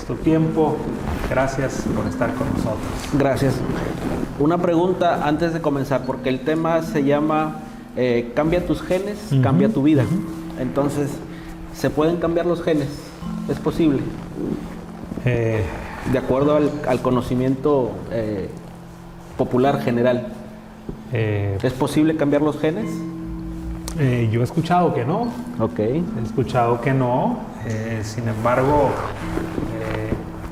tu tiempo. Gracias por estar con nosotros. Gracias. Una pregunta antes de comenzar, porque el tema se llama cambia tus genes, cambia tu vida. Entonces, ¿se pueden cambiar los genes? ¿Es posible? De acuerdo al conocimiento popular general. ¿Es posible cambiar los genes? Yo he escuchado que no. Ok. He escuchado que no. Sin embargo,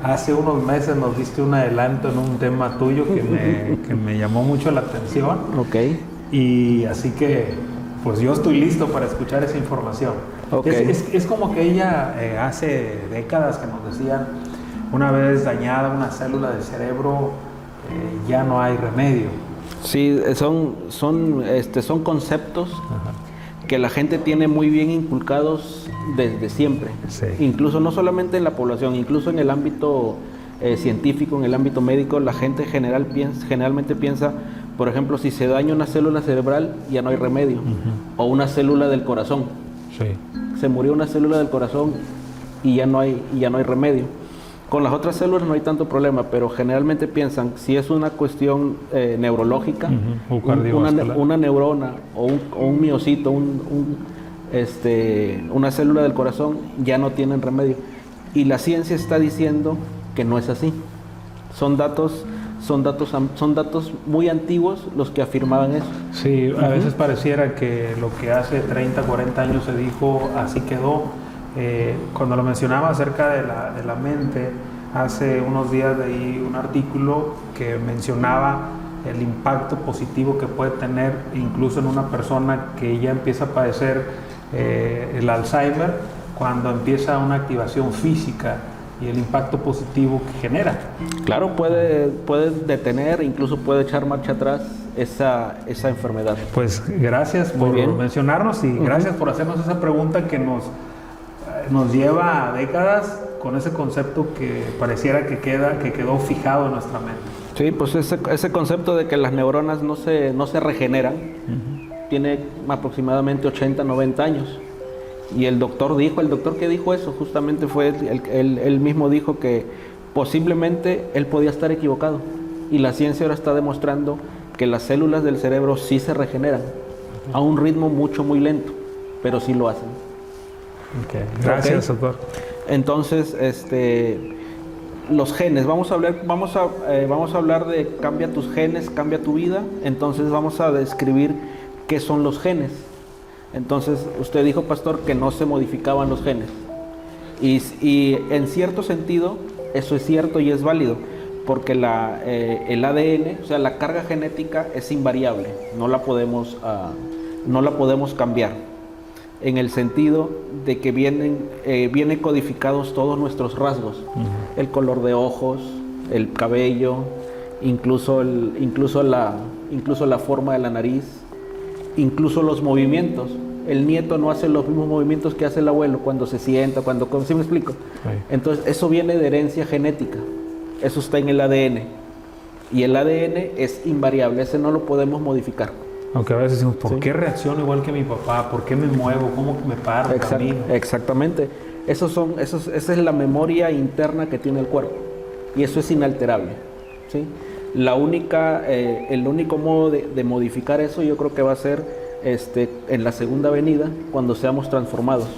hace unos meses nos diste un adelanto en un tema tuyo que me llamó mucho la atención. Ok. Y así que, pues yo estoy listo para escuchar esa información. Okay. Es como que ella hace décadas que nos decían, una vez dañada una célula del cerebro, ya no hay remedio. Sí, son conceptos que la gente tiene muy bien inculcados desde siempre. Sí. Incluso no solamente en la población, incluso en el ámbito científico, en el ámbito médico, la gente generalmente piensa, por ejemplo, si se daña una célula cerebral, ya no hay remedio. O una célula del corazón. Sí. Se murió una célula del corazón y ya no hay remedio. Con las otras células no hay tanto problema, pero generalmente piensan, si es una cuestión neurológica, una neurona o un miocito, una célula del corazón, ya no tienen remedio. Y la ciencia está diciendo que no es así. Son datos muy antiguos los que afirmaban eso. Sí, a veces pareciera que lo que hace 30, 40 años se dijo, así quedó. Cuando lo mencionaba acerca de la mente, hace unos días leí un artículo que mencionaba el impacto positivo que puede tener incluso en una persona que ya empieza a padecer el Alzheimer, cuando empieza una activación física y el impacto positivo que genera. Claro, puede detener, incluso puede echar marcha atrás esa enfermedad. Pues gracias por mencionarnos y gracias por hacernos esa pregunta que nos lleva a décadas con ese concepto que pareciera que quedó fijado en nuestra mente. Sí, pues ese concepto de que las neuronas no se regeneran, tiene aproximadamente 80, 90 años. Y el doctor que dijo eso, justamente fue él mismo dijo que posiblemente él podía estar equivocado. Y la ciencia ahora está demostrando que las células del cerebro sí se regeneran, a un ritmo muy lento, pero sí lo hacen. Okay. Gracias, doctor. Entonces, los genes, vamos a hablar de cambia tus genes, cambia tu vida. Entonces vamos a describir qué son los genes. Entonces, usted dijo, pastor, que no se modificaban los genes. Y en cierto sentido, eso es cierto y es válido, porque el ADN, o sea, la carga genética es invariable, no la podemos cambiar, en el sentido de que vienen codificados todos nuestros rasgos, el color de ojos, el cabello, incluso la forma de la nariz, incluso los movimientos. El nieto no hace los mismos movimientos que hace el abuelo cuando se sienta, ¿sí me explico? Sí. Entonces, eso viene de herencia genética. Eso está en el ADN. Y el ADN es invariable, ese no lo podemos modificar. Aunque a veces decimos, ¿por qué reacciono igual que mi papá? ¿Por qué me muevo? ¿Cómo me paro? Exactamente. Esa es la memoria interna que tiene el cuerpo. Y eso es inalterable, ¿sí? El único modo de modificar eso, yo creo que va a ser en la segunda venida, cuando seamos transformados.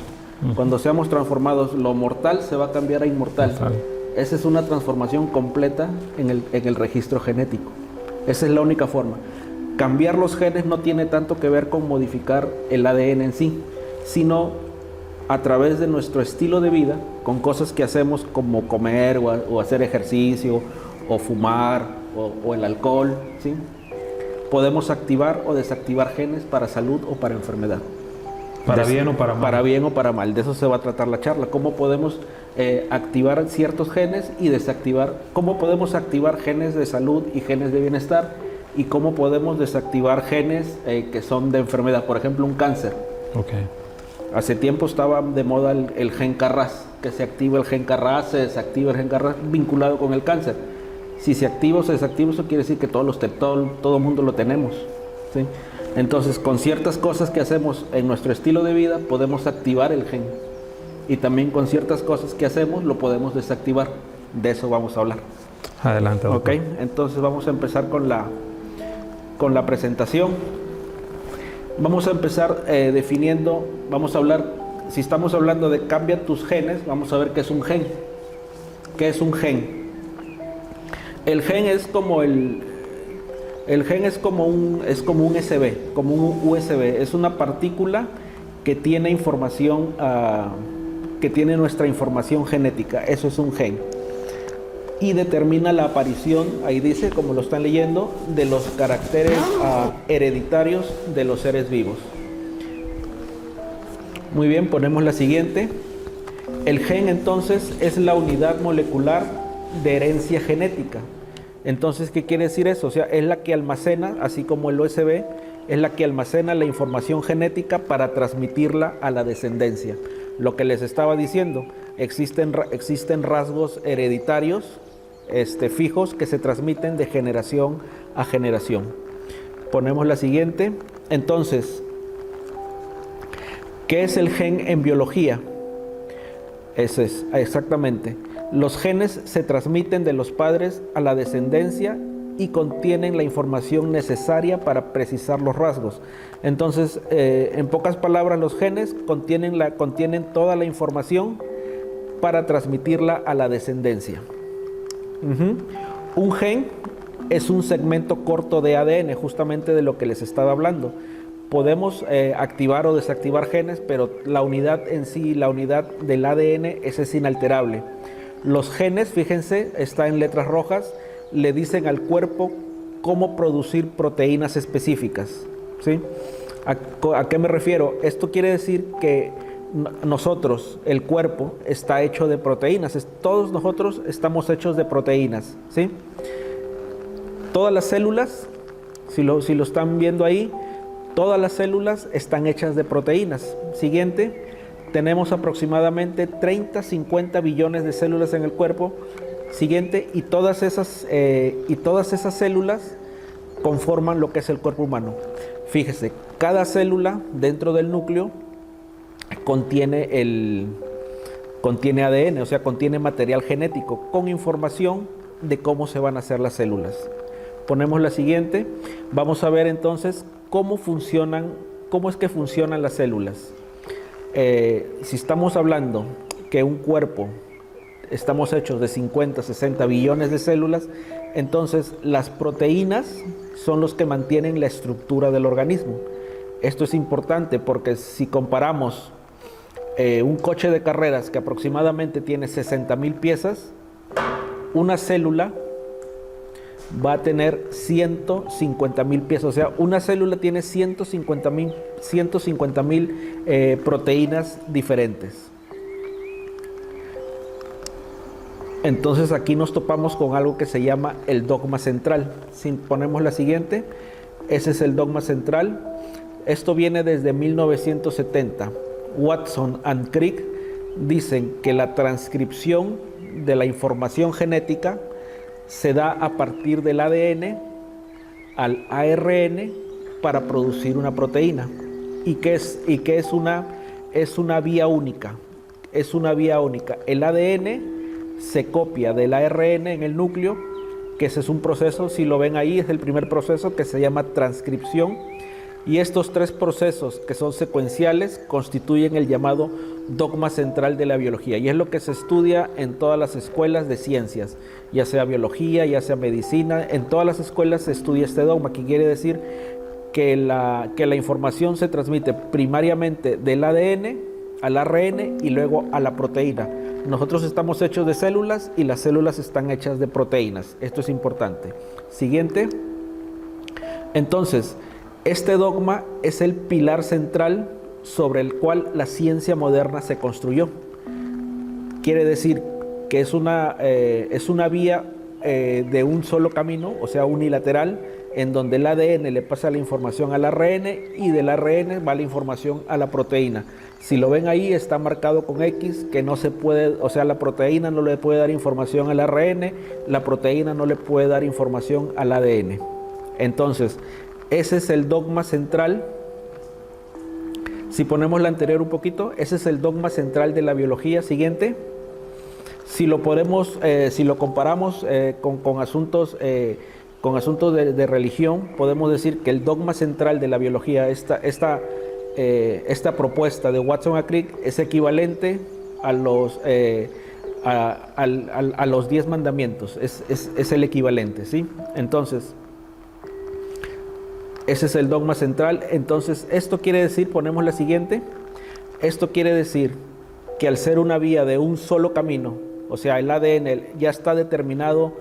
Cuando seamos transformados, lo mortal se va a cambiar a inmortal. Esa es una transformación completa en el registro genético. Esa es la única forma. Cambiar los genes no tiene tanto que ver con modificar el ADN en sí, sino a través de nuestro estilo de vida, con cosas que hacemos como comer o hacer ejercicio, o fumar, o el alcohol, ¿sí? Podemos activar o desactivar genes para salud o para enfermedad. ¿Para bien o para mal? Para bien o para mal. De eso se va a tratar la charla. ¿Cómo podemos activar ciertos genes y desactivar? ¿Cómo podemos activar genes de salud y genes de bienestar? ¿Y cómo podemos desactivar genes que son de enfermedad? Por ejemplo, un cáncer. Okay. Hace tiempo estaba de moda el gen Carras, que se activa el gen Carras, se desactiva el gen Carras vinculado con el cáncer. Si se activa o se desactiva, eso quiere decir que todo mundo lo tenemos, ¿sí? Entonces, con ciertas cosas que hacemos en nuestro estilo de vida, podemos activar el gen. y también con ciertas cosas que hacemos lo podemos desactivar. De eso vamos a hablar. Adelante, doctor. Ok, entonces vamos a empezar con la presentación. Vamos a empezar definiendo, vamos a hablar, si estamos hablando de cambia tus genes, vamos a ver qué es un gen. ¿Qué es un gen? El gen es como un USB, como un USB. Es una partícula que tiene información, que tiene nuestra información genética. Eso es un gen. Y determina la aparición, ahí dice, como lo están leyendo, de los caracteres hereditarios de los seres vivos. Muy bien, ponemos la siguiente. El gen entonces es la unidad molecular de herencia genética. Entonces, ¿qué quiere decir eso? O sea, es la que almacena, así como el USB, es la que almacena la información genética para transmitirla a la descendencia. Lo que les estaba diciendo, existen rasgos hereditarios fijos que se transmiten de generación a generación. Ponemos la siguiente. Entonces, ¿qué es el gen en biología? Ese es, exactamente. Los genes se transmiten de los padres a la descendencia y contienen la información necesaria para precisar los rasgos. Entonces, en pocas palabras, los genes contienen toda la información para transmitirla a la descendencia. Un gen es un segmento corto de ADN, justamente de lo que les estaba hablando. Podemos activar o desactivar genes, pero la unidad en sí, la unidad del ADN, ese es inalterable. Los genes, fíjense, está en letras rojas, le dicen al cuerpo cómo producir proteínas específicas, ¿sí? ¿A qué me refiero? Esto quiere decir que nosotros, el cuerpo, está hecho de proteínas. Todos nosotros estamos hechos de proteínas, ¿sí? Todas las células, si lo están viendo ahí, todas las células están hechas de proteínas. Siguiente. Tenemos aproximadamente 30-50 billones de células en el cuerpo. Siguiente, y todas esas células conforman lo que es el cuerpo humano. Fíjese, cada célula dentro del núcleo contiene ADN, o sea, contiene material genético con información de cómo se van a hacer las células. Ponemos la siguiente. Vamos a ver entonces cómo es que funcionan las células. Si estamos hablando que un cuerpo estamos hechos de 50-60 billones de células, entonces las proteínas son los que mantienen la estructura del organismo. Esto es importante porque si comparamos un coche de carreras que aproximadamente tiene 60,000 piezas, una célula va a tener 150,000 piezas. O sea, una célula tiene 150,000 proteínas diferentes. Entonces aquí nos topamos con algo que se llama el dogma central. Si ponemos la siguiente, ese es el dogma central. Esto viene desde 1970. Watson and Crick dicen que la transcripción de la información genética se da a partir del ADN al ARN para producir una proteína. ¿Y qué es una vía única? Es una vía única. El ADN se copia del ARN en el núcleo, que ese es un proceso, si lo ven ahí, es el primer proceso que se llama transcripción. Y estos tres procesos, que son secuenciales, constituyen el llamado dogma central de la biología. Y es lo que se estudia en todas las escuelas de ciencias, ya sea biología, ya sea medicina. En todas las escuelas se estudia este dogma, que quiere decir que la información se transmite primariamente del ADN al ARN y luego a la proteína. Nosotros estamos hechos de células y las células están hechas de proteínas. Esto es importante. Siguiente. Entonces, este dogma es el pilar central sobre el cual la ciencia moderna se construyó. Quiere decir que es una vía de un solo camino, o sea, unilateral, en donde el ADN le pasa la información al ARN y del ARN va la información a la proteína. Si lo ven ahí, está marcado con X, que no se puede, o sea, la proteína no le puede dar información al ARN, la proteína no le puede dar información al ADN. Entonces, ese es el dogma central Si ponemos la anterior un poquito, ese es el dogma central de la biología. Siguiente. Si lo comparamos con asuntos de religión, podemos decir que el dogma central de la biología, esta propuesta de Watson a Crick, es equivalente a los 10 mandamientos, es el equivalente, ¿sí? Entonces, ese es el dogma central. Entonces, esto quiere decir, ponemos la siguiente, esto quiere decir que al ser una vía de un solo camino, o sea, el ADN ya está determinado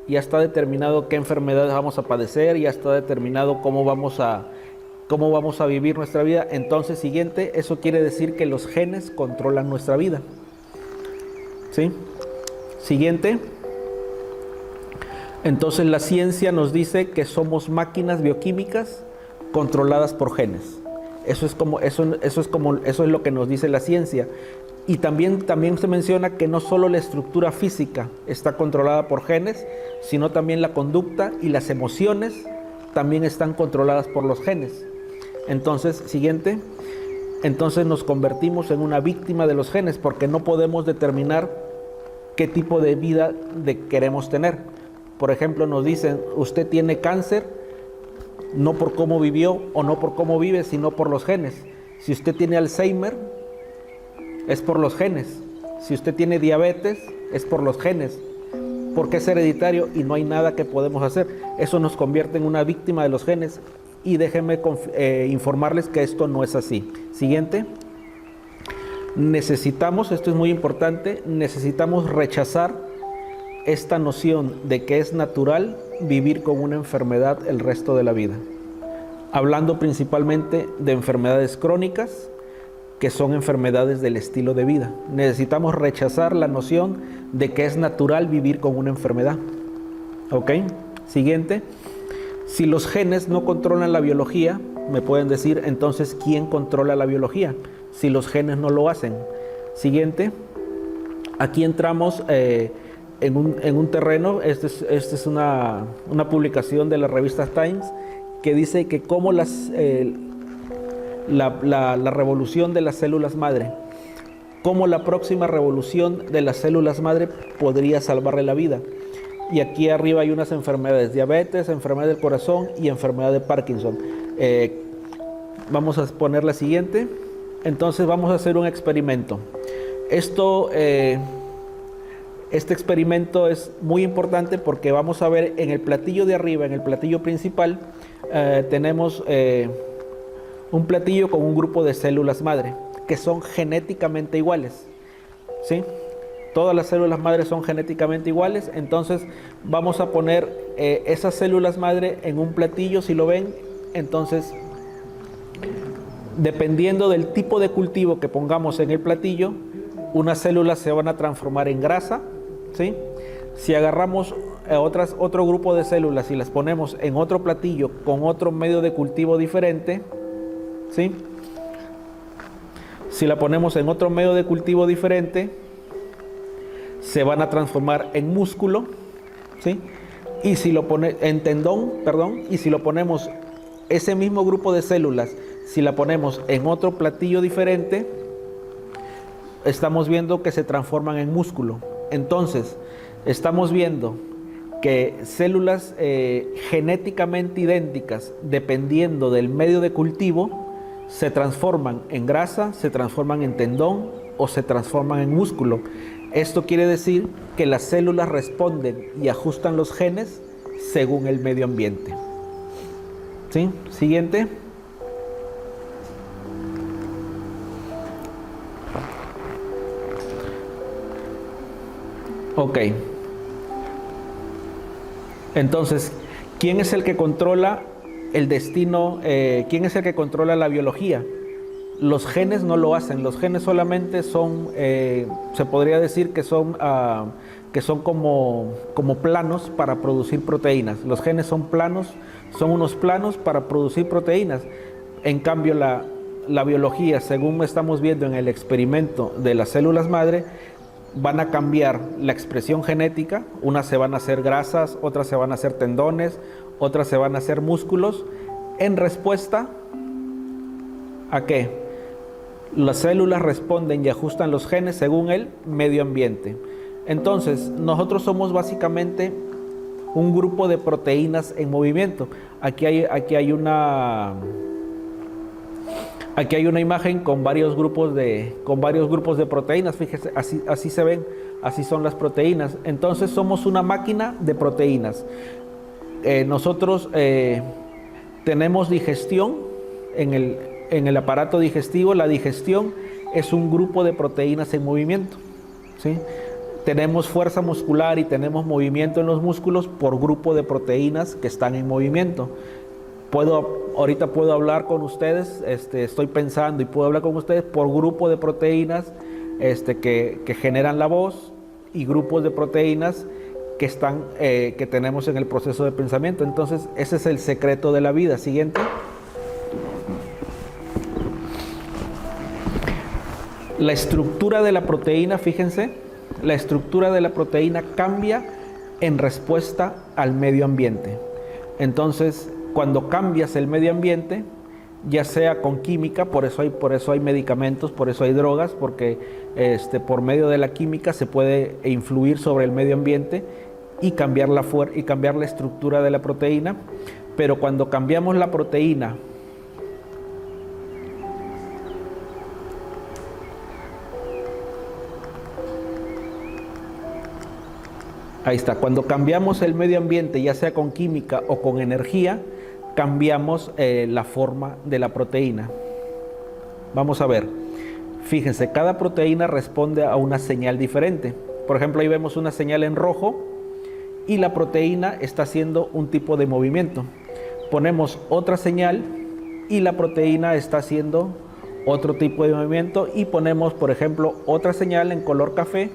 qué enfermedades vamos a padecer, ya está determinado cómo vamos a vivir nuestra vida. Entonces, siguiente, eso quiere decir que los genes controlan nuestra vida, ¿sí? Siguiente. Entonces, la ciencia nos dice que somos máquinas bioquímicas controladas por genes. Eso es lo que nos dice la ciencia. Y también se menciona que no solo la estructura física está controlada por genes, sino también la conducta y las emociones también están controladas por los genes. Entonces, siguiente. Entonces nos convertimos en una víctima de los genes porque no podemos determinar qué tipo de vida queremos tener. Por ejemplo, nos dicen, usted tiene cáncer no por cómo vivió o no por cómo vive, sino por los genes. Si usted tiene Alzheimer, es por los genes. Si usted tiene diabetes, es por los genes. Porque es hereditario y no hay nada que podemos hacer. Eso nos convierte en una víctima de los genes. Y déjenme informarles que esto no es así. Siguiente. Necesitamos, esto es muy importante, necesitamos rechazar esta noción de que es natural vivir con una enfermedad el resto de la vida. Hablando principalmente de enfermedades crónicas, que son enfermedades del estilo de vida. Necesitamos rechazar la noción de que es natural vivir con una enfermedad. ¿Ok? Siguiente. Si los genes no controlan la biología, me pueden decir, entonces, ¿quién controla la biología? Si los genes no lo hacen. Siguiente. Aquí entramos en un terreno, esta es una publicación de la revista Times, que dice que cómo la revolución de las células madre, cómo la próxima revolución de las células madre podría salvarle la vida. Y aquí arriba hay unas enfermedades: diabetes, enfermedad del corazón y enfermedad de Parkinson. Vamos a poner la siguiente. Entonces vamos a hacer un experimento. Este experimento es muy importante porque vamos a ver en el platillo de arriba, en el platillo principal, tenemos un platillo con un grupo de células madre que son genéticamente iguales, ¿sí? Todas las células madre son genéticamente iguales. Entonces vamos a poner esas células madre en un platillo, si lo ven. Entonces, dependiendo del tipo de cultivo que pongamos en el platillo, unas células se van a transformar en grasa, ¿sí? Si agarramos otro grupo de células y las ponemos en otro platillo con otro medio de cultivo diferente, ¿sí? Si la ponemos en otro medio de cultivo diferente, se van a transformar en músculo, ¿sí? Y si lo pone en tendón, perdón, y si lo ponemos ese mismo grupo de células, si la ponemos en otro platillo diferente, estamos viendo que se transforman en músculo. Entonces, estamos viendo que células genéticamente idénticas, dependiendo del medio de cultivo, se transforman en grasa, se transforman en tendón o se transforman en músculo. Esto quiere decir que las células responden y ajustan los genes según el medio ambiente. ¿Sí? Siguiente. Ok. Entonces, ¿quién es el que controla el destino? ¿Quién es el que controla la biología? Los genes no lo hacen. Los genes solamente son, se podría decir que son como planos para producir proteínas. Los genes son planos, son unos planos para producir proteínas. En cambio, la biología, según estamos viendo en el experimento de las células madre, van a cambiar la expresión genética. Unas se van a hacer grasas, otras se van a hacer tendones, otras se van a hacer músculos, en respuesta ¿a qué? Las células responden y ajustan los genes según el medio ambiente. Entonces, nosotros somos básicamente un grupo de proteínas en movimiento. Aquí hay una imagen con varios grupos de proteínas. Fíjese, así se ven, así son las proteínas. Entonces somos una máquina de proteínas. Nosotros tenemos digestión en el aparato digestivo. La digestión es un grupo de proteínas en movimiento, ¿sí? Tenemos fuerza muscular y tenemos movimiento en los músculos por grupo de proteínas que están en movimiento. Ahorita puedo hablar con ustedes, estoy pensando y puedo hablar con ustedes por grupo de proteínas que generan la voz, y grupos de proteínas que tenemos en el proceso de pensamiento. Entonces, ese es el secreto de la vida. Siguiente. La estructura de la proteína, fíjense, la estructura de la proteína cambia en respuesta al medio ambiente. Entonces, cuando cambias el medio ambiente, ya sea con química, por eso hay medicamentos, por eso hay drogas, porque por medio de la química se puede influir sobre el medio ambiente y cambiar la estructura de la proteína. Pero cuando cambiamos la proteína, ahí está, cuando cambiamos el medio ambiente, ya sea con química o con energía, cambiamos la forma de la proteína. Vamos a ver, fíjense, cada proteína responde a una señal diferente. Por ejemplo, ahí vemos una señal en rojo y la proteína está haciendo un tipo de movimiento. Ponemos otra señal y la proteína está haciendo otro tipo de movimiento, y ponemos, por ejemplo, otra señal en color café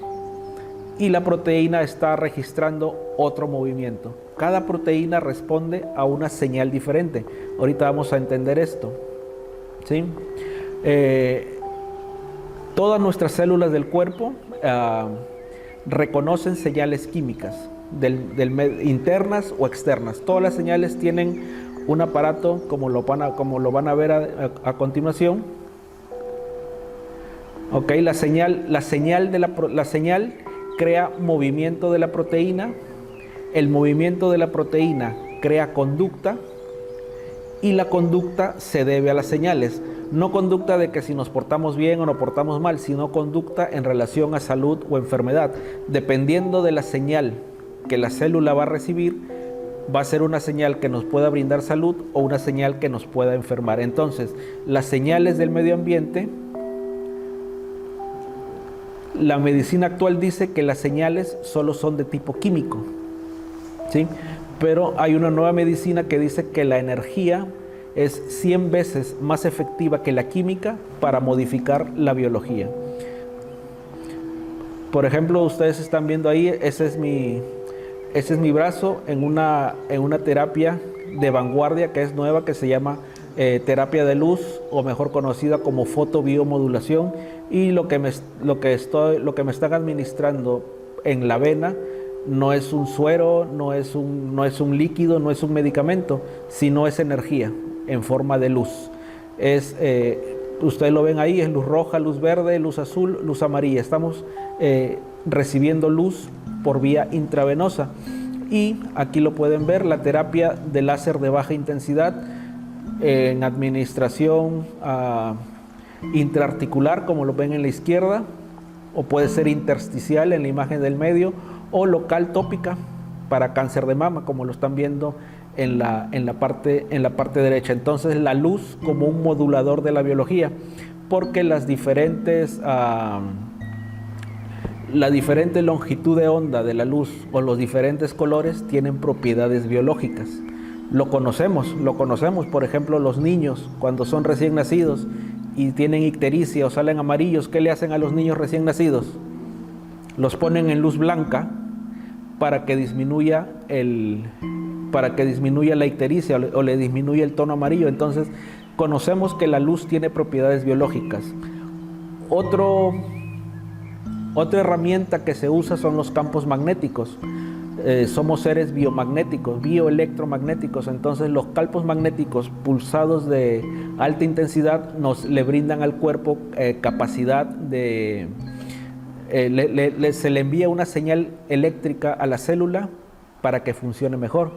y la proteína está registrando otro movimiento. Cada proteína responde a una señal diferente. Ahorita vamos a entender esto, ¿sí? Todas nuestras células del cuerpo reconocen señales químicas internas o externas. Todas las señales tienen un aparato, como lo van a ver a continuación. Ok, la señal crea movimiento de la proteína. El movimiento de la proteína crea conducta, y la conducta se debe a las señales. No conducta de que si nos portamos bien o nos portamos mal, sino conducta en relación a salud o enfermedad. Dependiendo de la señal que la célula va a recibir, va a ser una señal que nos pueda brindar salud o una señal que nos pueda enfermar. Entonces, las señales del medio ambiente, la medicina actual dice que las señales solo son de tipo químico, ¿sí? Pero hay una nueva medicina que dice que la energía es 100 veces más efectiva que la química para modificar la biología. Por ejemplo, ustedes están viendo ahí, ese es mi brazo en una terapia de vanguardia que es nueva, que se llama terapia de luz, o mejor conocida como fotobiomodulación. Y lo que me están administrando en la vena no es un suero, no es un líquido, no es un medicamento, sino es energía en forma de luz. Ustedes lo ven ahí, es luz roja, luz verde, luz azul, luz amarilla. Estamos recibiendo luz por vía intravenosa. Y aquí lo pueden ver, la terapia de láser de baja intensidad en administración intraarticular, como lo ven en la izquierda, o puede ser intersticial en la imagen del medio, o local tópica para cáncer de mama, como lo están viendo en la parte derecha. Entonces, la luz como un modulador de la biología, porque la diferente longitud de onda de la luz o los diferentes colores tienen propiedades biológicas. Lo conocemos, por ejemplo, los niños cuando son recién nacidos y tienen ictericia o salen amarillos, ¿qué le hacen a los niños recién nacidos? Los ponen en luz blanca para que disminuya la ictericia o le disminuya el tono amarillo. Entonces, conocemos que la luz tiene propiedades biológicas. Otra herramienta que se usa son los campos magnéticos. somos seres biomagnéticos, bioelectromagnéticos. Entonces los campos magnéticos pulsados de alta intensidad le brindan al cuerpo capacidad de... se le envía una señal eléctrica a la célula para que funcione mejor.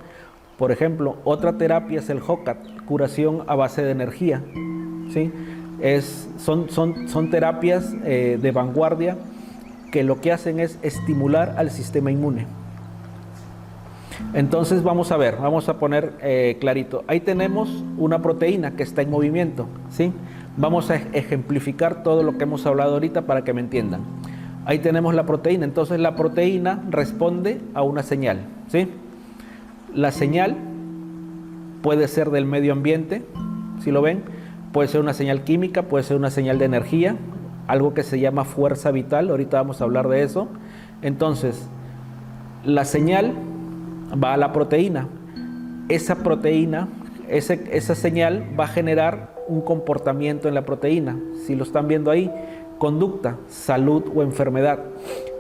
Por ejemplo, otra terapia es el HOCAT, curación a base de energía, ¿sí? Son terapias de vanguardia que lo que hacen es estimular al sistema inmune. Entonces vamos a poner clarito. Ahí tenemos una proteína que está en movimiento, ¿sí? Vamos a ejemplificar todo lo que hemos hablado ahorita para que me entiendan. Ahí tenemos la proteína. Entonces la proteína responde a una señal, ¿sí? La señal puede ser del medio ambiente, si lo ven, puede ser una señal química, puede ser una señal de energía, algo que se llama fuerza vital. Ahorita vamos a hablar de eso. Entonces, la señal va a la proteína. Esa proteína, esa señal va a generar un comportamiento en la proteína. Si lo están viendo ahí, conducta, salud o enfermedad.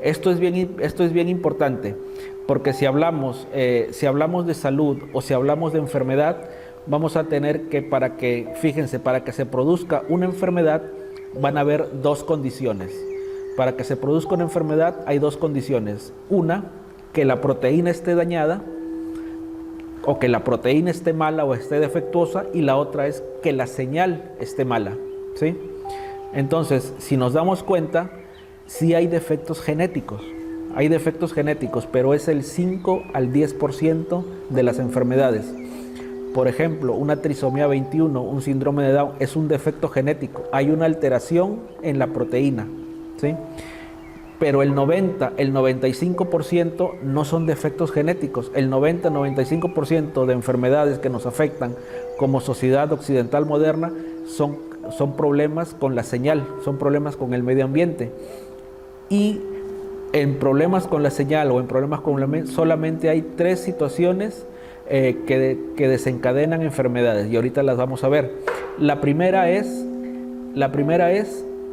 Esto es bien importante, porque si hablamos de salud o si hablamos de enfermedad, vamos a tener que, para que se produzca una enfermedad, van a haber dos condiciones. Para que se produzca una enfermedad hay dos condiciones. Una, que la proteína esté dañada, o que la proteína esté mala o esté defectuosa, y la otra es que la señal esté mala, ¿sí? Entonces, si nos damos cuenta, sí hay defectos genéticos. Hay defectos genéticos, pero es el 5 al 10% de las enfermedades. Por ejemplo, una trisomía 21, un síndrome de Down, es un defecto genético. Hay una alteración en la proteína, ¿sí? Pero el 95% no son defectos genéticos. El 90-95% de enfermedades que nos afectan como sociedad occidental moderna son problemas con la señal, son problemas con el medio ambiente. Y en problemas con la señal o en problemas con la mente, solamente hay 3 situaciones que desencadenan enfermedades, y ahorita las vamos a ver. La primera es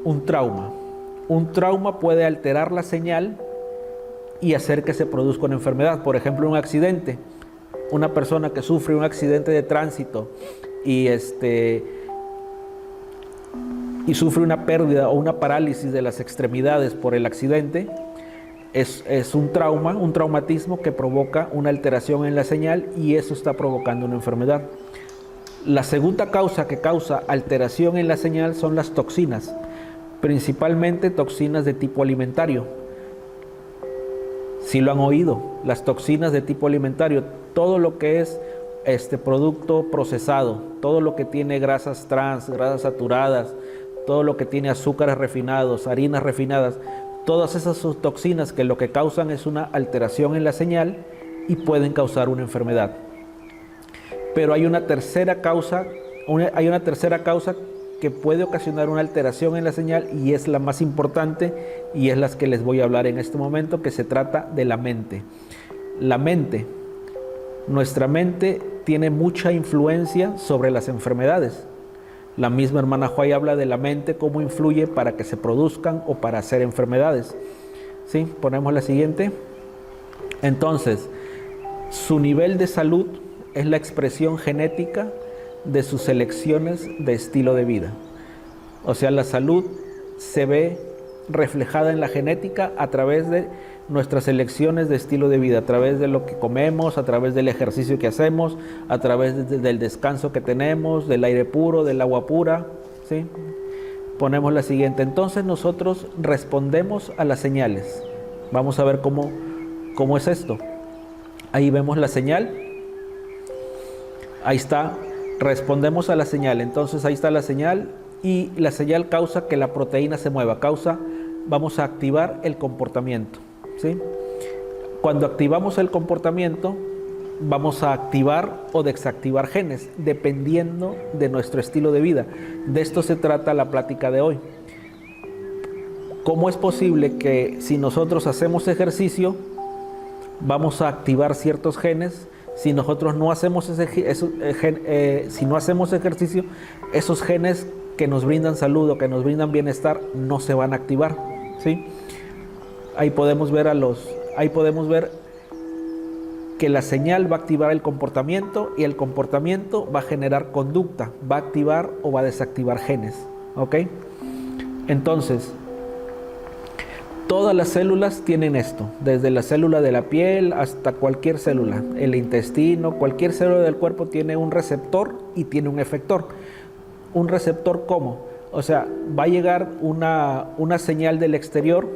un trauma. Un trauma puede alterar la señal y hacer que se produzca una enfermedad. Por ejemplo, un accidente. Una persona que sufre un accidente de tránsito y sufre una pérdida o una parálisis de las extremidades por el accidente, es un trauma, un traumatismo que provoca una alteración en la señal, y eso está provocando una enfermedad. La segunda causa que causa alteración en la señal son las toxinas, principalmente toxinas de tipo alimentario. Si lo han oído, las toxinas de tipo alimentario, todo lo que es producto procesado, todo lo que tiene grasas trans, grasas saturadas, todo lo que tiene azúcares refinados, harinas refinadas, todas esas toxinas que lo que causan es una alteración en la señal y pueden causar una enfermedad. Pero hay una tercera causa que puede ocasionar una alteración en la señal, y es la más importante, y es la que les voy a hablar en este momento, que se trata de la mente. La mente, nuestra mente tiene mucha influencia sobre las enfermedades. La misma hermana Huay habla de la mente, cómo influye para que se produzcan o para hacer enfermedades. ¿Sí? Ponemos la siguiente. Entonces, su nivel de salud es la expresión genética de sus elecciones de estilo de vida. O sea, la salud se ve reflejada en la genética a través de nuestras elecciones de estilo de vida, a través de lo que comemos, a través del ejercicio que hacemos, a través del descanso que tenemos, del aire puro, del agua pura, ¿sí? Ponemos la siguiente. Entonces nosotros respondemos a las señales. Vamos a ver cómo es esto. Ahí vemos la señal. Ahí está. Respondemos a la señal. Entonces ahí está la señal, y la señal causa que la proteína se mueva. Vamos a activar el comportamiento, ¿sí? Cuando activamos el comportamiento, vamos a activar o desactivar genes, dependiendo de nuestro estilo de vida. De esto se trata la plática de hoy. ¿Cómo es posible que si nosotros hacemos ejercicio, vamos a activar ciertos genes? Si nosotros no hacemos si no hacemos ejercicio, esos genes que nos brindan salud o que nos brindan bienestar no se van a activar, ¿sí? Ahí podemos ver que la señal va a activar el comportamiento y el comportamiento va a generar conducta, va a activar o va a desactivar genes, ¿ok? Entonces, todas las células tienen esto, desde la célula de la piel hasta cualquier célula, el intestino, cualquier célula del cuerpo tiene un receptor y tiene un efector. ¿Un receptor cómo? O sea, va a llegar una señal del exterior.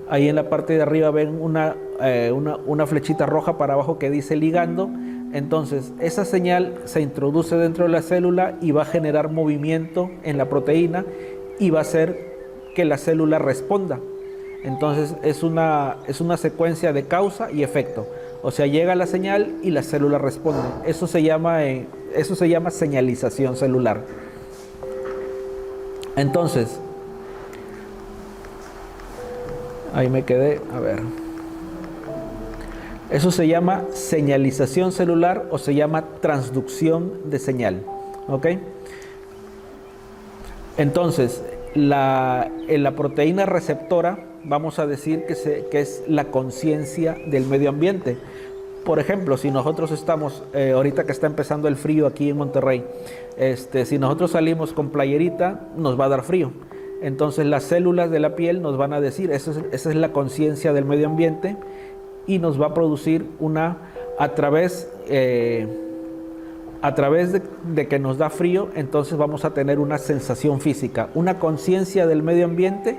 Ahí en la parte de arriba ven una flechita roja para abajo que dice ligando. Entonces, esa señal se introduce dentro de la célula y va a generar movimiento en la proteína y va a hacer que la célula responda. Entonces, es una secuencia de causa y efecto. O sea, llega la señal y la célula responde. Eso se llama señalización celular. Entonces, ahí me quedé, a ver. Eso se llama señalización celular o se llama transducción de señal, ¿ok? Entonces, en la proteína receptora, vamos a decir que es la conciencia del medio ambiente. Por ejemplo, si nosotros estamos, ahorita que está empezando el frío aquí en Monterrey, si nosotros salimos con playerita, nos va a dar frío. Entonces las células de la piel nos van a decir, esa es la conciencia del medio ambiente y nos va a producir a través de que nos da frío, entonces vamos a tener una sensación física, una conciencia del medio ambiente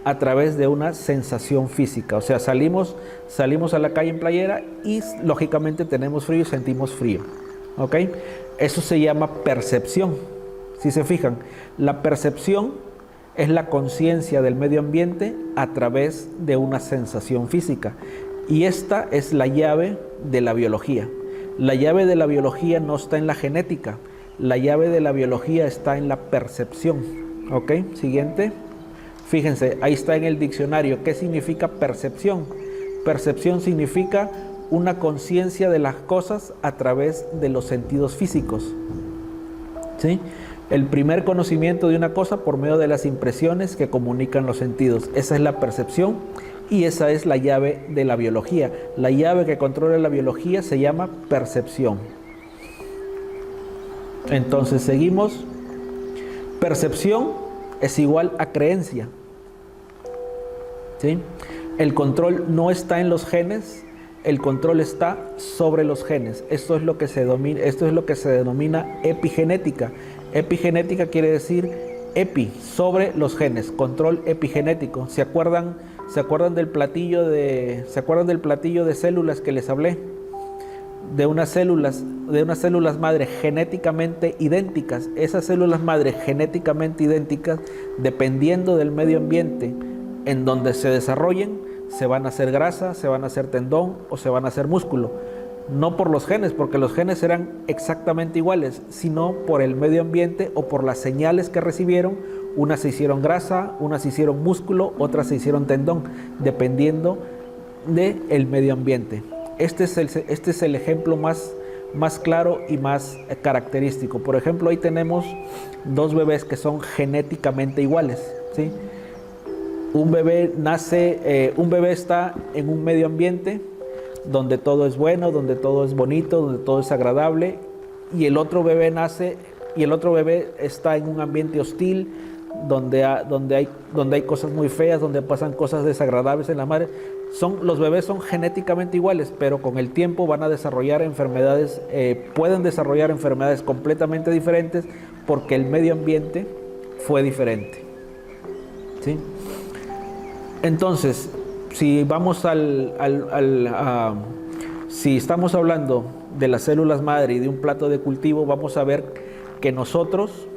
a través de una sensación física. O sea, salimos a la calle en playera y lógicamente tenemos frío y sentimos frío, ¿ok? Eso se llama percepción. Si se fijan, la percepción es la conciencia del medio ambiente a través de una sensación física. Y esta es la llave de la biología. La llave de la biología no está en la genética. La llave de la biología está en la percepción. ¿Ok? Siguiente. Fíjense, ahí está en el diccionario. ¿Qué significa percepción? Percepción significa una conciencia de las cosas a través de los sentidos físicos. ¿Sí? El primer conocimiento de una cosa por medio de las impresiones que comunican los sentidos. Esa es la percepción y esa es la llave de la biología. La llave que controla la biología se llama percepción. Entonces seguimos. Percepción es igual a creencia. ¿Sí? El control no está en los genes, el control está sobre los genes. Esto es lo que se denomina epigenética. Epigenética quiere decir epi, sobre los genes, control epigenético. ¿Se acuerdan del platillo de células que les hablé? De unas células madre genéticamente idénticas. Esas células madre genéticamente idénticas, dependiendo del medio ambiente en donde se desarrollen, se van a hacer grasa, se van a hacer tendón o se van a hacer músculo. No por los genes, porque los genes eran exactamente iguales, sino por el medio ambiente o por las señales que recibieron. Unas se hicieron grasa, unas se hicieron músculo, otras se hicieron tendón, dependiendo del medio ambiente. Este es el ejemplo más claro y más característico. Por ejemplo, ahí tenemos dos bebés que son genéticamente iguales, ¿sí? Un bebé está en un medio ambiente donde todo es bueno, donde todo es bonito, donde todo es agradable, y el otro bebé está en un ambiente hostil, donde hay cosas muy feas, donde pasan cosas desagradables en la madre. Los bebés son genéticamente iguales, pero con el tiempo van a desarrollar enfermedades, pueden desarrollar enfermedades completamente diferentes porque el medio ambiente fue diferente, ¿sí? Entonces, si vamos si estamos hablando de las células madre y de un plato de cultivo, vamos a ver que nosotros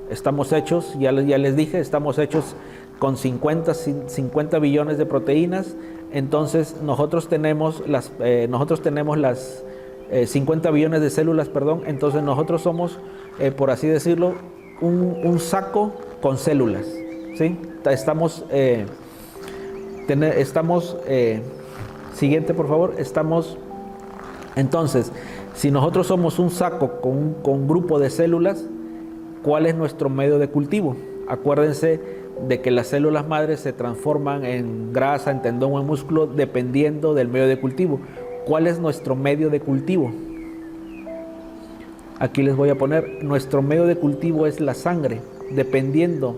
estamos hechos, ya les dije, estamos hechos con 50 billones de proteínas. Entonces nosotros tenemos las 50 billones de células, perdón. Entonces nosotros somos, por así decirlo, un saco con células, ¿sí? Siguiente, por favor. Entonces, si nosotros somos un saco con un grupo de células, ¿cuál es nuestro medio de cultivo? Acuérdense de que las células madres se transforman en grasa, en tendón o en músculo dependiendo del medio de cultivo. ¿Cuál es nuestro medio de cultivo? Aquí les voy a poner, nuestro medio de cultivo es la sangre. Dependiendo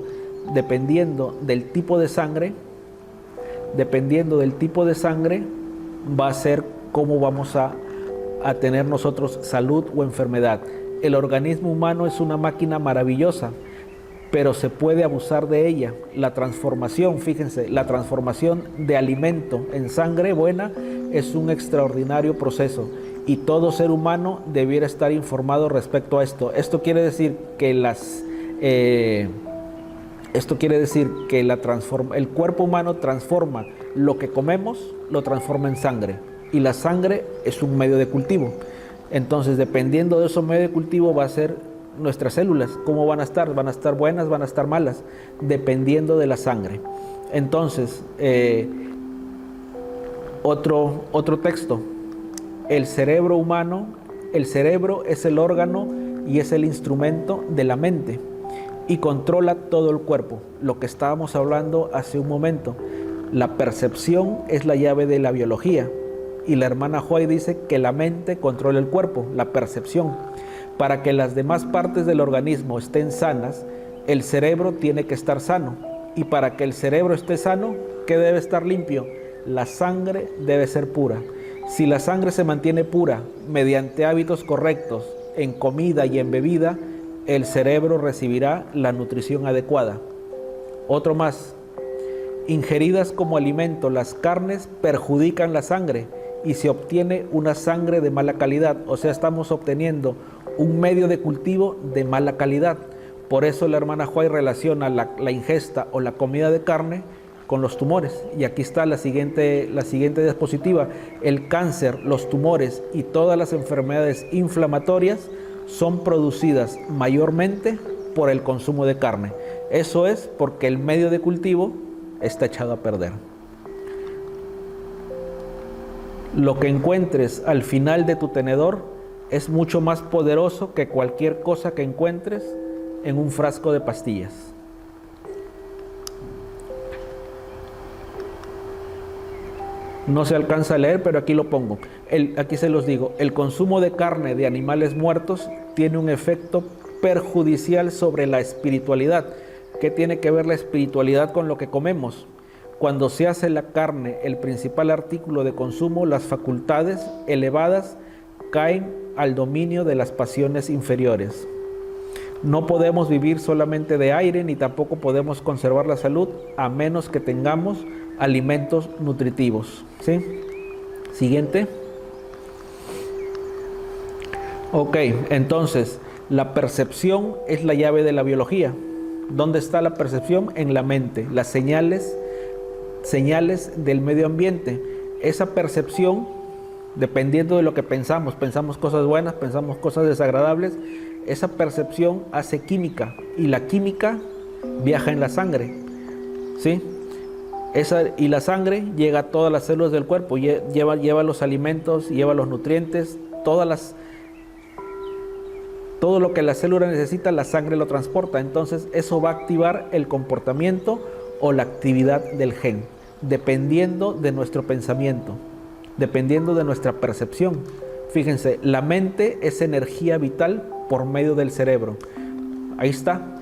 del tipo de sangre, va a ser cómo vamos a tener nosotros salud o enfermedad. El organismo humano es una máquina maravillosa, pero se puede abusar de ella. La transformación, fíjense, la transformación de alimento en sangre buena es un extraordinario proceso y todo ser humano debiera estar informado respecto a esto. Esto quiere decir que el cuerpo humano transforma lo que comemos, lo transforma en sangre, y la sangre es un medio de cultivo. Entonces, dependiendo de esos medios de cultivo, va a ser nuestras células, cómo van a estar buenas, van a estar malas, dependiendo de la sangre. Entonces, otro texto, el cerebro humano, el cerebro es el órgano y es el instrumento de la mente y controla todo el cuerpo, lo que estábamos hablando hace un momento. La percepción es la llave de la biología y la hermana Joy dice que la mente controla el cuerpo, la percepción. Para que las demás partes del organismo estén sanas, el cerebro tiene que estar sano. Y para que el cerebro esté sano, ¿qué debe estar limpio? La sangre debe ser pura. Si la sangre se mantiene pura mediante hábitos correctos en comida y en bebida, el cerebro recibirá la nutrición adecuada. Otro más. Ingeridas como alimento, las carnes perjudican la sangre y se obtiene una sangre de mala calidad. O sea, estamos obteniendo un medio de cultivo de mala calidad. Por eso la hermana Joy relaciona la ingesta o la comida de carne con los tumores. Y aquí está la siguiente diapositiva. El cáncer, los tumores y todas las enfermedades inflamatorias son producidas mayormente por el consumo de carne. Eso es porque el medio de cultivo está echado a perder. Lo que encuentres al final de tu tenedor es mucho más poderoso que cualquier cosa que encuentres en un frasco de pastillas. No se alcanza a leer, pero aquí lo pongo. Aquí se los digo. El consumo de carne de animales muertos tiene un efecto perjudicial sobre la espiritualidad. ¿Qué tiene que ver la espiritualidad con lo que comemos? Cuando se hace la carne el principal artículo de consumo, las facultades elevadas caen al dominio de las pasiones inferiores. No podemos vivir solamente de aire, ni tampoco podemos conservar la salud a menos que tengamos alimentos nutritivos. ¿Sí? Siguiente. Ok, entonces, la percepción es la llave de la biología. ¿Dónde está la percepción? En la mente. Las señales del medio ambiente. Esa percepción, dependiendo de lo que pensamos cosas buenas, pensamos cosas desagradables, esa percepción hace química y la química viaja en la sangre, ¿sí? Y la sangre llega a todas las células del cuerpo, lleva los alimentos, lleva los nutrientes, todo lo que la célula necesita, la sangre lo transporta. Entonces eso va a activar el comportamiento o la actividad del gen, dependiendo de nuestro pensamiento, dependiendo de nuestra percepción. Fíjense, la mente es energía vital por medio del cerebro. Ahí está,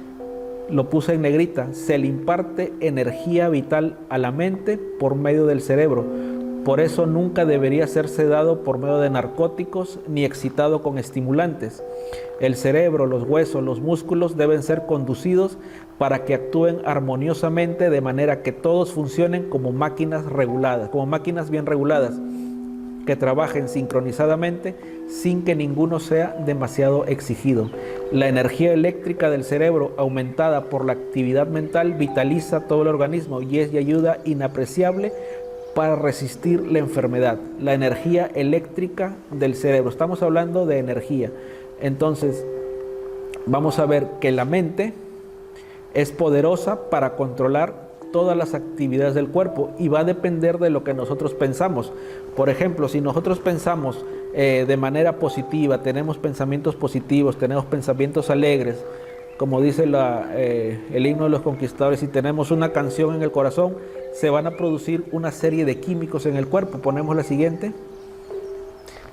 lo puse en negrita. Se le imparte energía vital a la mente por medio del cerebro. Por eso nunca debería ser sedado por medio de narcóticos ni excitado con estimulantes. El cerebro, los huesos, los músculos deben ser conducidos para que actúen armoniosamente de manera que todos funcionen como máquinas reguladas, como máquinas bien reguladas, que trabajen sincronizadamente sin que ninguno sea demasiado exigido. La energía eléctrica del cerebro, aumentada por la actividad mental, vitaliza todo el organismo y es de ayuda inapreciable para resistir la enfermedad. La energía eléctrica del cerebro. Estamos hablando de energía. Entonces, vamos a ver que la mente es poderosa para controlar todas las actividades del cuerpo y va a depender de lo que nosotros pensamos. Por ejemplo, si nosotros pensamos de manera positiva, tenemos pensamientos positivos, tenemos pensamientos alegres, como dice el himno de los conquistadores, si tenemos una canción en el corazón, se van a producir una serie de químicos en el cuerpo. Ponemos la siguiente.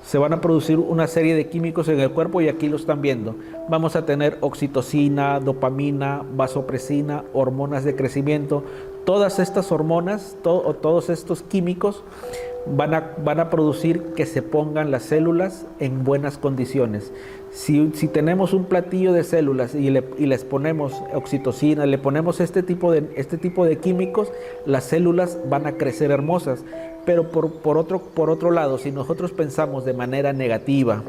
Se van a producir una serie de químicos en el cuerpo y aquí lo están viendo. Vamos a tener oxitocina, dopamina, vasopresina, hormonas de crecimiento. Todas estas hormonas, todos estos químicos van a producir que se pongan las células en buenas condiciones. Si tenemos un platillo de células y les ponemos oxitocina, le ponemos este tipo de químicos, las células van a crecer hermosas. Pero por otro lado, si nosotros pensamos de manera negativa,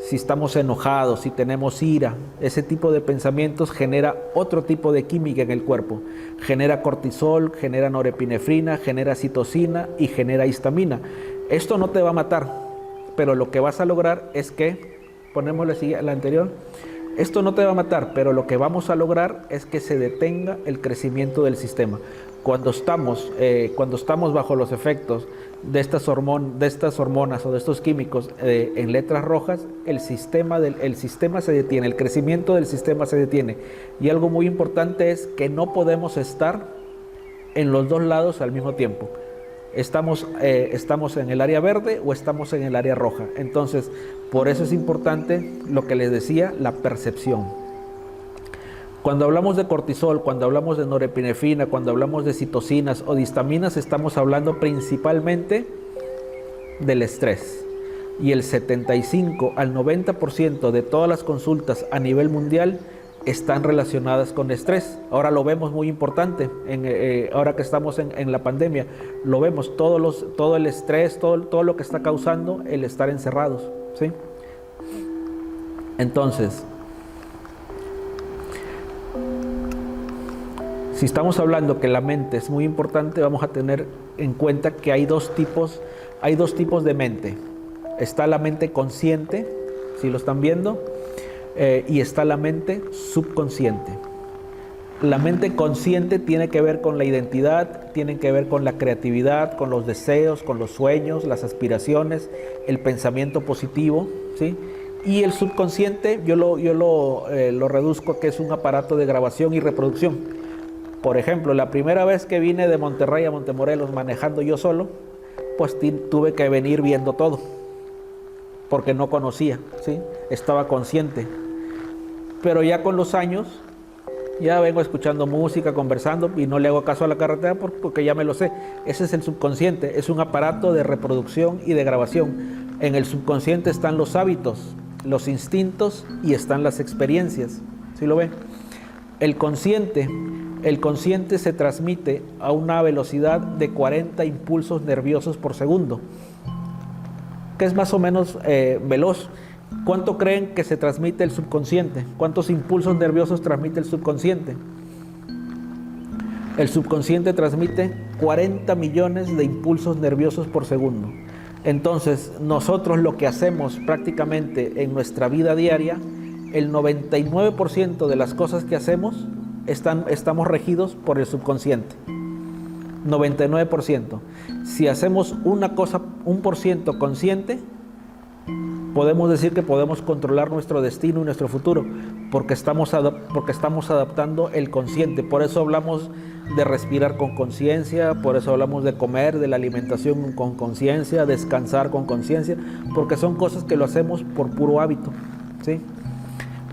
si estamos enojados, si tenemos ira, ese tipo de pensamientos genera otro tipo de química en el cuerpo. Genera cortisol, genera norepinefrina, genera citocina y genera histamina. Esto no te va a matar, pero lo que vas a lograr es que, ponemos la anterior, esto no te va a matar, pero lo que vamos a lograr es que se detenga el crecimiento del sistema. Cuando estamos bajo los efectos de estas hormonas o de estos químicos en letras rojas, el sistema se detiene, el crecimiento del sistema se detiene. Y algo muy importante es que no podemos estar en los dos lados al mismo tiempo. Estamos en el área verde o estamos en el área roja. Entonces, por eso es importante lo que les decía, la percepción. Cuando hablamos de cortisol, cuando hablamos de norepinefrina, cuando hablamos de citocinas o de histaminas, estamos hablando principalmente del estrés. Y el 75 al 90% de todas las consultas a nivel mundial están relacionadas con estrés. Ahora lo vemos muy importante, ahora que estamos en la pandemia, lo vemos, todo el estrés, todo lo que está causando el estar encerrados, ¿sí? Entonces, si estamos hablando que la mente es muy importante, vamos a tener en cuenta que hay dos tipos de mente. Está la mente consciente, si lo están viendo, y está la mente subconsciente. La mente consciente tiene que ver con la identidad, tiene que ver con la creatividad, con los deseos, con los sueños, las aspiraciones, el pensamiento positivo, ¿sí? Y el subconsciente yo lo reduzco a que es un aparato de grabación y reproducción. Por ejemplo, la primera vez que vine de Monterrey a Montemorelos manejando yo solo, pues tuve que venir viendo todo, porque no conocía, ¿sí? Estaba consciente. Pero ya con los años, ya vengo escuchando música, conversando y no le hago caso a la carretera porque ya me lo sé. Ese es el subconsciente, es un aparato de reproducción y de grabación. En el subconsciente están los hábitos, los instintos y están las experiencias. ¿Sí lo ven? El consciente se transmite a una velocidad de 40 impulsos nerviosos por segundo, que es más o menos veloz. ¿Cuánto creen que se transmite el subconsciente? ¿Cuántos impulsos nerviosos transmite el subconsciente? El subconsciente transmite 40 millones de impulsos nerviosos por segundo. Entonces, nosotros lo que hacemos prácticamente en nuestra vida diaria, el 99% de las cosas que hacemos estamos regidos por el subconsciente. 99%. Si hacemos una cosa 1% consciente, podemos decir que podemos controlar nuestro destino y nuestro futuro, porque estamos adaptando el consciente. Por eso hablamos de respirar con conciencia, por eso hablamos de comer, de la alimentación con conciencia, descansar con conciencia, porque son cosas que lo hacemos por puro hábito, ¿sí?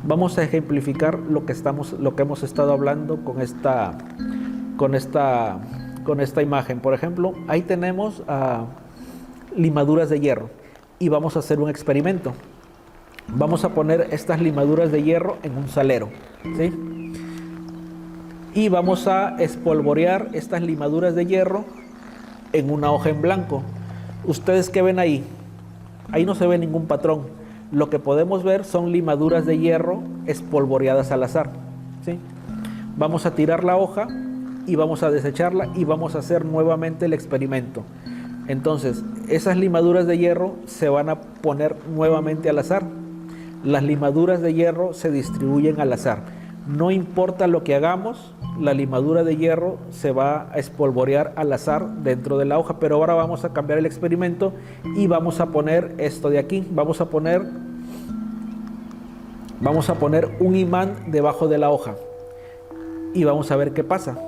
Vamos a ejemplificar lo que hemos estado hablando con esta imagen. Por ejemplo, ahí tenemos limaduras de hierro y vamos a hacer un experimento. Vamos a poner estas limaduras de hierro en un salero, ¿sí? Y vamos a espolvorear estas limaduras de hierro en una hoja en blanco. ¿Ustedes qué ven ahí? Ahí no se ve ningún patrón. Lo que podemos ver son limaduras de hierro espolvoreadas al azar, ¿sí? Vamos a tirar la hoja y vamos a desecharla y vamos a hacer nuevamente el experimento. Entonces, esas limaduras de hierro se van a poner nuevamente al azar. Las limaduras de hierro se distribuyen al azar. No importa lo que hagamos, la limadura de hierro se va a espolvorear al azar dentro de la hoja. Pero ahora vamos a cambiar el experimento y vamos a poner esto de aquí. Vamos a poner un imán debajo de la hoja y vamos a ver qué pasa.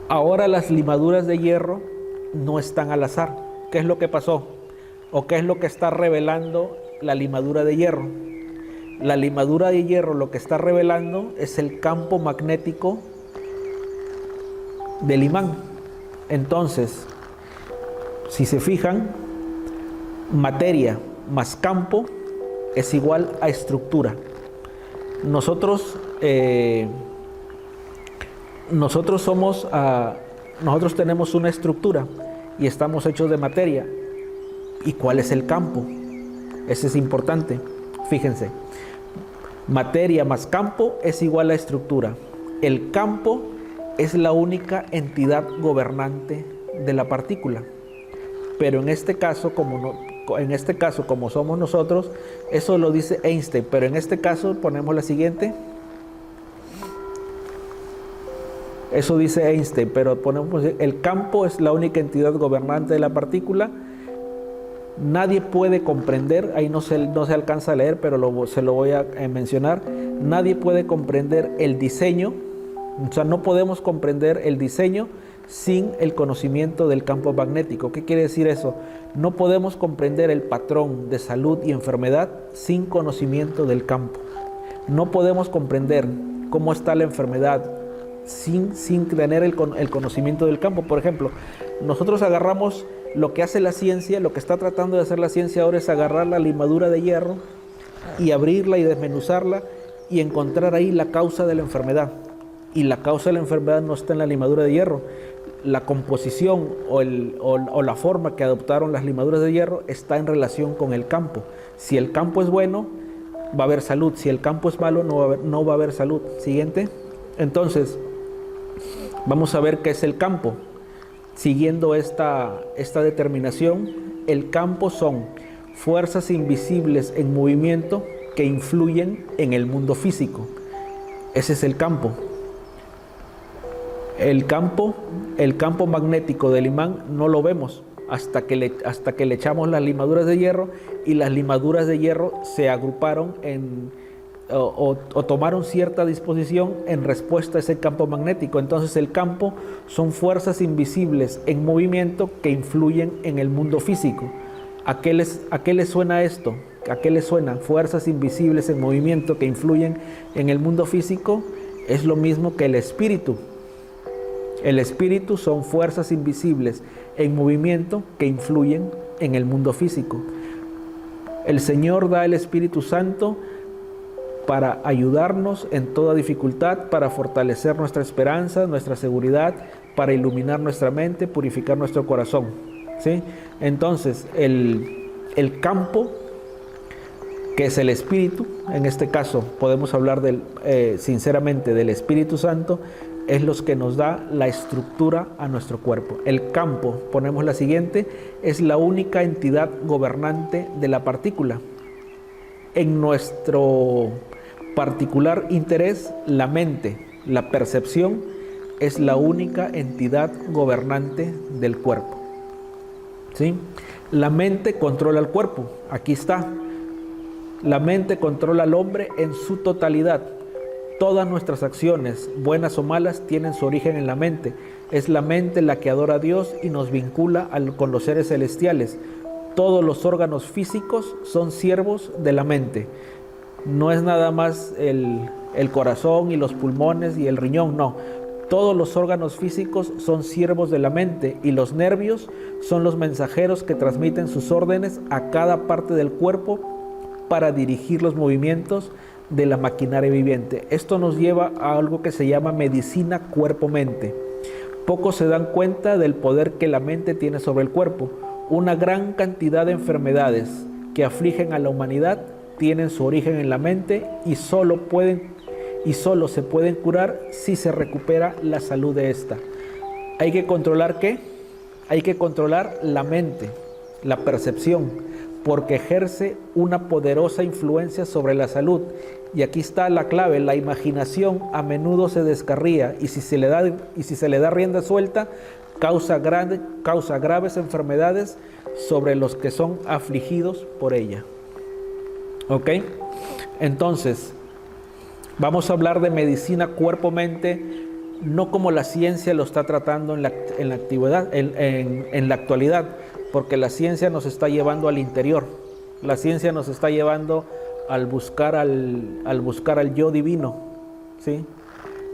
Ahora las limaduras de hierro no están al azar. ¿Qué es lo que pasó? ¿O qué es lo que está revelando la limadura de hierro? La limadura de hierro lo que está revelando es el campo magnético del imán. Entonces, si se fijan, materia más campo es igual a estructura. Nosotros tenemos una estructura y estamos hechos de materia. ¿Y cuál es el campo? Ese es importante. Fíjense, materia más campo es igual a estructura. El campo es la única entidad gobernante de la partícula. Pero en este caso, como somos nosotros, eso lo dice Einstein. Pero en este caso ponemos la siguiente. Eso dice Einstein, pero ponemos el campo es la única entidad gobernante de la partícula. Nadie puede comprender, ahí no se alcanza a leer, pero se lo voy a mencionar. Nadie puede comprender el diseño, o sea, no podemos comprender el diseño sin el conocimiento del campo magnético. ¿Qué quiere decir eso? No podemos comprender el patrón de salud y enfermedad sin conocimiento del campo. No podemos comprender cómo está la enfermedad sin tener el conocimiento del campo. Por ejemplo, nosotros agarramos lo que hace la ciencia, lo que está tratando de hacer la ciencia ahora es agarrar la limadura de hierro y abrirla y desmenuzarla y encontrar ahí la causa de la enfermedad. Y la causa de la enfermedad no está en la limadura de hierro. La composición o la forma que adoptaron las limaduras de hierro está en relación con el campo. Si el campo es bueno, va a haber salud. Si el campo es malo, no va a haber salud. Siguiente. Entonces, vamos a ver qué es el campo. Siguiendo esta determinación, el campo son fuerzas invisibles en movimiento que influyen en el mundo físico. Ese es el campo. El campo magnético del imán no lo vemos hasta que le echamos las limaduras de hierro y las limaduras de hierro se agruparon o tomaron cierta disposición en respuesta a ese campo magnético. Entonces el campo son fuerzas invisibles en movimiento que influyen en el mundo físico. ¿A qué les suena esto? ¿A qué les suena? Fuerzas invisibles en movimiento que influyen en el mundo físico es lo mismo que el espíritu. El espíritu son fuerzas invisibles en movimiento que influyen en el mundo físico. El Señor da el Espíritu Santo para ayudarnos en toda dificultad, para fortalecer nuestra esperanza, nuestra seguridad, para iluminar nuestra mente, purificar nuestro corazón, ¿sí? Entonces, el campo, que es el Espíritu, en este caso podemos hablar sinceramente del Espíritu Santo, es lo que nos da la estructura a nuestro cuerpo. El campo, ponemos la siguiente, es la única entidad gobernante de la partícula. En nuestro particular interés, la mente, la percepción, es la única entidad gobernante del cuerpo. ¿Sí? La mente controla el cuerpo, aquí está. La mente controla al hombre en su totalidad. Todas nuestras acciones, buenas o malas, tienen su origen en la mente. Es la mente la que adora a Dios y nos vincula con los seres celestiales. Todos los órganos físicos son siervos de la mente. No es nada más el corazón y los pulmones y el riñón, no. Todos los órganos físicos son siervos de la mente y los nervios son los mensajeros que transmiten sus órdenes a cada parte del cuerpo para dirigir los movimientos de la maquinaria viviente. Esto nos lleva a algo que se llama medicina cuerpo-mente. Pocos se dan cuenta del poder que la mente tiene sobre el cuerpo. Una gran cantidad de enfermedades que afligen a la humanidad tienen su origen en la mente y solo se pueden curar si se recupera la salud de esta. ¿Hay que controlar qué? Hay que controlar la mente, la percepción, porque ejerce una poderosa influencia sobre la salud. Y aquí está la clave: la imaginación a menudo se descarría y si se le da rienda suelta, causa graves enfermedades sobre los que son afligidos por ella. ¿Ok? Entonces, vamos a hablar de medicina cuerpo-mente, no como la ciencia lo está tratando en la actualidad, porque la ciencia nos está llevando al interior. La ciencia nos está llevando al buscar al yo divino, ¿sí?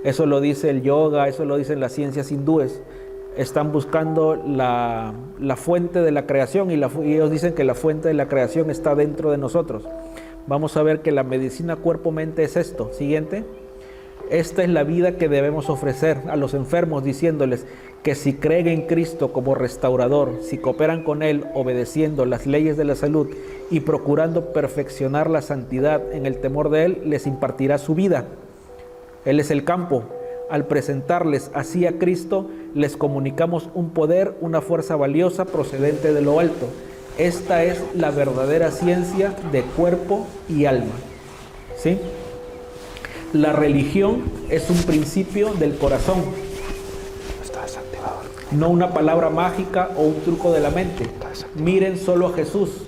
Eso lo dice el yoga, eso lo dicen las ciencias hindúes. Están buscando la fuente de la creación y ellos dicen que la fuente de la creación está dentro de nosotros. Vamos a ver que la medicina cuerpo-mente es esto. Siguiente. Esta es la vida que debemos ofrecer a los enfermos, diciéndoles que si creen en Cristo como restaurador, si cooperan con Él obedeciendo las leyes de la salud y procurando perfeccionar la santidad en el temor de Él, les impartirá su vida. Él es el campo. Al presentarles así a Cristo, les comunicamos un poder, una fuerza valiosa procedente de lo alto. Esta es la verdadera ciencia de cuerpo y alma, ¿sí? La religión es un principio del corazón, no una palabra mágica o un truco de la mente. Miren solo a Jesús.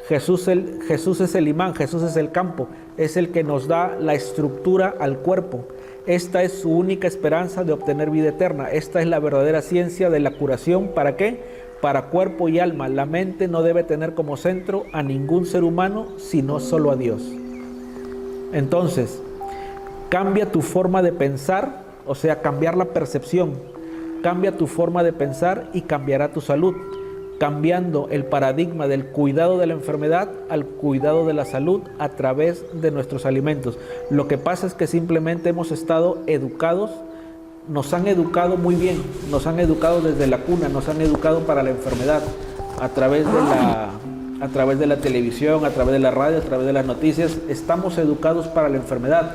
Jesús es el imán, Jesús es el campo, es el que nos da la estructura al cuerpo. Esta es su única esperanza de obtener vida eterna. Esta es la verdadera ciencia de la curación. ¿Para qué? Para cuerpo y alma. La mente no debe tener como centro a ningún ser humano, sino solo a Dios. Entonces, cambia tu forma de pensar, o sea, cambiar la percepción. Cambia tu forma de pensar y cambiará tu salud, cambiando el paradigma del cuidado de la enfermedad al cuidado de la salud a través de nuestros alimentos. Lo que pasa es que simplemente hemos estado educados, nos han educado muy bien, nos han educado desde la cuna, nos han educado para la enfermedad a través de la televisión, a través de la radio, a través de las noticias. Estamos educados para la enfermedad.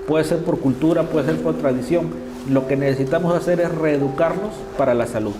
Puede ser por cultura, puede ser por tradición. Lo que necesitamos hacer es reeducarnos para la salud.